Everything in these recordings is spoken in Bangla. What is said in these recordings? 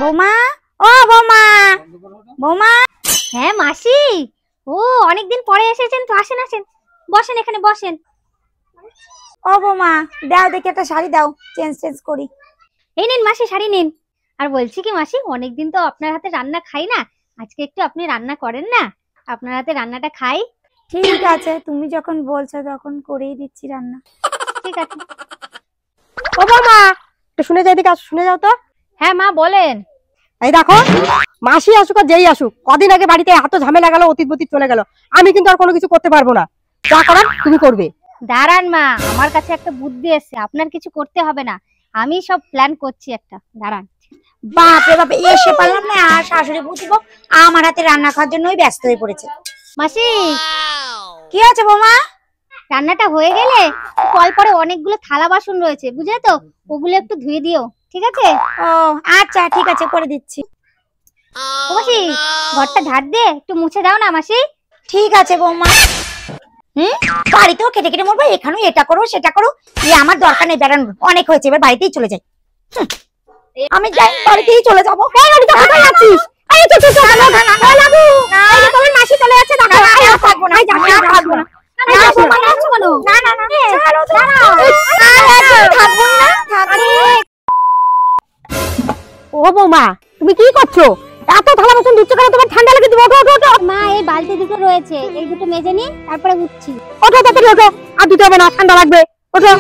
বৌমা, ও বৌমা, বৌমা। হ্যাঁ মাসি, ও অনেকদিন পরে এসেছেন তো, আসেন আসেন, বসেন এখানে বসেন। ও বৌমা, দাও দেখি একটা শাড়ি দাও, চেঞ্জ করি। এই নিন মাসি শাড়ি নিন। আর বলছি কি মাসি, অনেকদিন তো আপনার হাতে রান্না খাই না, আজকে একটু আপনি রান্না করেন না, আপনার হাতে রান্নাটা খাই। ঠিক আছে, তুমি যখন বলছো তখন করেই দিচ্ছি রান্না। ঠিক আছে। ও বৌমা, একটু শুনে যাও, এদিকে আসো, শুনে যাও তো। হ্যাঁ মা বলেন। এই দেখো, মাসি আসুক আর যেই আসুক, কদিন আগে বাড়িতে এত ঝামেলা গেল, অতীত বতীত চলে গেল, আমি কিন্তু আর কোনো কিছু করতে পারবো না। যা করার তুমি করবে। দাঁড়ান মা, আমার কাছে একটা বুদ্ধি এসেছে, আপনার কিছু করতে হবে না, আমি সব প্ল্যান করছি একটা, দাঁড়ান। বাপরে বাপ, এসে পারলাম না আর শাশুড়ি বুঝবো আমার হাতে রান্না খাওয়ার জন্যই ব্যস্ত হয়ে পড়েছে। মাসি, কি আছে বৌমা? রান্নাটা হয়ে গেলে কল পরে অনেকগুলো থালা বাসন রয়েছে, বুঝলে তো, ওগুলো একটু ধুয়ে দিও, ঠিক আছে? ও আচ্ছা, ঠিক আছে, করে দিচ্ছি। ও মাসি, ঘরটা ঝাড় দিয়ে একটু মুছে দাও না মাসি। ঠিক আছে বৌমা। বাড়িতেও কেটে কেটে মরবো, এখানেও এটা করো সেটা করো, আমার দরকার নেই বেড়ানোর, অনেক হয়েছে, এবার বাড়িতেই চলে যাই। আমি যাই, বাড়িতেই চলে যাবো। কোথায় যাচ্ছিস? মাসি চলে যাচ্ছে, থাকবো না, থাকবো না। ও বৌমা, তুমি কি করছো? এত থালা বাসন ধুচ্ছ কেন? তোমার ঠান্ডা লেগে দিবে। ওঠো ওঠো ওঠো। মা, এই বালতি দুটো রয়েছে, এই দুটো মেজে নি, তারপরে উঠছি। ওঠো তাড়াতাড়ি ওঠো, আর দিতে হবে না, ঠান্ডা লাগবে। ওঠো।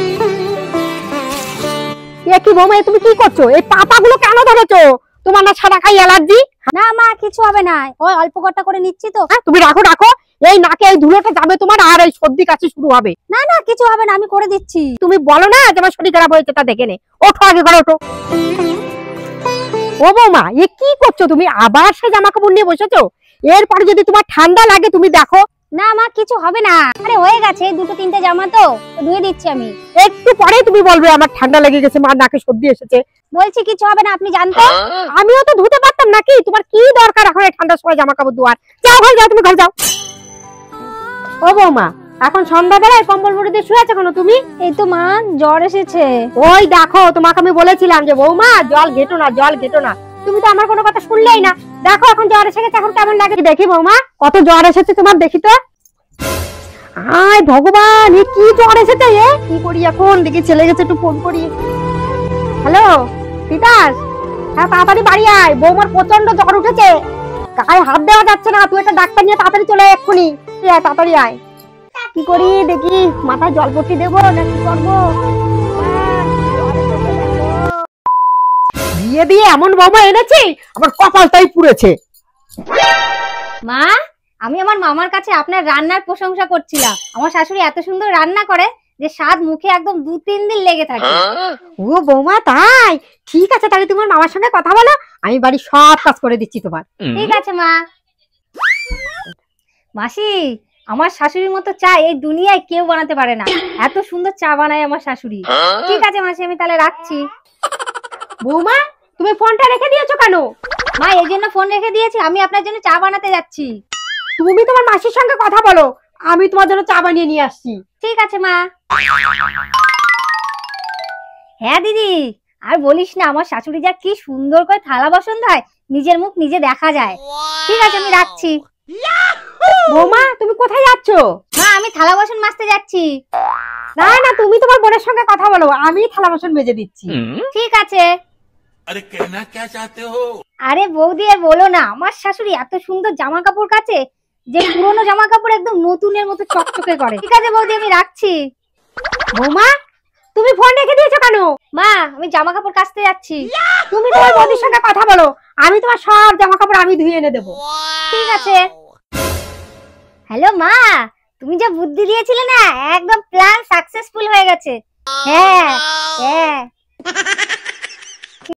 এ কি বৌমা, তুমি কি করছো? এই পাতাগুলো কেন ধরেছো? তোমার না সাদা খাই অ্যালার্জি? না মা, কিছু হবে না, ওই অল্প কটা করে নিচ্ছি তো। তুমি রাখো রাখো, এই নাকে এই ধুলোটা যাবে তোমার, আর এই সর্দি কাশি শুরু হবে। না না, কিছু হবে না, আমি করে দিচ্ছি। তুমি বলো না যে আমার শরীর খারাপ হয়েছে, তা দেখে নে। ওঠো আগে ঘরে ওঠো। ও বৌমা, এ কি করছো তুমি? আবার সে জামা কাপড় নিয়ে বসেছো? এরপরে যদি তোমার ঠান্ডা লাগে তুমি দেখো। না মা, কিছু হবে না, আরে হয়ে গেছে, দুটো তিনটে জামা তো, ধুয়ে দিচ্ছি আমি। একটু পরে তুমি বলবে আমার ঠান্ডা লেগে গেছে, মা নাকে সর্দি এসেছে। বলছি কিছু হবে না, আপনি জানতো। আমিও তো ধুতে পারতাম নাকি? তোমার কি দরকার এখন এই ঠান্ডার সময় জামা কাপড় ধোয়ার? যাও ঘরে যাও, তুমি ঘরে যাও। ও বৌমা, এখন সন্ধ্যাবেলায় কম্বল মুড়ি দিয়ে শুয়ে আছো কেন তুমি? এই তো মা, জ্বর এসেছে। ওই দেখো, তোমাকে আমি বলেছিলাম যে বৌমা জল ঘেটো না, জল ঘেটো না, তুমি তো আমার কোনো কথা শুনলেই না। দেখো এখন জ্বর এসে গেছে, এখন কেমন লাগে দেখি। বৌমা, কত জ্বর এসেছে তোমার, দেখি তো। আয় ভগবান, এ কি জ্বর এসেছে? এ কি করি এখন? দেখি ছেলে গেছে, একটু ফোন করি। হ্যালো তিতাস, হ্যাঁ তাড়াতাড়ি বাড়ি আয়, বৌমার প্রচন্ড জ্বর উঠেছে, গায়ে হাত দেওয়া যাচ্ছে না, তুই একটা ডাক্তার নিয়ে তাড়াতাড়ি চলে আয় এক্ষুনি। তুই আয়, তাড়াতাড়ি আয়। কি করি দেখি, মাথায় জলপট্টি দেবো না কি করবো? দিয়ে দিয়ে এমন বৌমা এনেছি, আমার কপালটাই পুড়েছে। মা, আমি আমার মামার কাছে আপনার রান্নার প্রশংসা করছিলাম, আমার শাশুড়ি এত সুন্দর রান্না করে যে স্বাদ মুখে একদম 2-3 দিন লেগে থাকে। ও বৌমা, তাই? ঠিক আছে, তাহলে তোমার মামার সঙ্গে কথা বলো, আমি বাড়ি সব কাজ করে দিচ্ছি তোমার। ঠিক আছে মা। মাসি, আমার শাশুড়ির মতো চা এই দুনিয়ায় কেউ বানাতে পারে না, এত সুন্দর চা বানায় আমার শাশুড়ি। ঠিক আছে মাসি, আমি তাহলে রাখছি। বৌমা, তুমি ফোনটা রেখে দিয়েছো কেন? মা, এই জন্য ফোন রেখে দিয়েছি, আমি আপনার জন্য চা বানাতে যাচ্ছি। তুমি তোমার মাসির সঙ্গে কথা বলো, আমি তোমার জন্য চা বানিয়ে নিয়ে আসছি। ঠিক আছে মা। হ্যাঁ দিদি, আর বলিস না, আমার শাশুড়ি যা কি সুন্দর করে থালা বাসন ধোয়, নিজের মুখ নিজে দেখা যায়। ঠিক আছে, আমি রাখছি। বৌমা, তুমি কোথায় যাচ্ছো? মা, আমি থালা বাসন মাজতে যাচ্ছি। না না, তুমি তোমার বোনের সঙ্গে কথা বলো, আমি থালা বাসন মেজে দিচ্ছি। ঠিক আছে। अरे कहना क्या चाहते हो? আরে বৌদি, আর বলো না, আমার শাশুড়ি এত সুন্দর জামা কাপড় কাচে যে পুরোনো জামা কাপড় একদম নতুনের মতো চকচকে করে। ঠিক আছে বৌদি, আমি রাখছি। বৌমা, তুমি ফোন রেখে দিয়েছো কেন? মা, আমি জামা কাপড় কাচতে যাচ্ছি। তুমি তোমার বৌদির সঙ্গে কথা বলো, আমি তোমার সব জামা কাপড় আমি ধুয়ে এনে দেবো। ঠিক আছে। হ্যালো মা, তুমি যা বুদ্ধি দিয়েছিলে না, একদম প্ল্যান সাকসেসফুল হয়ে গেছে। হ্যাঁ হ্যাঁ।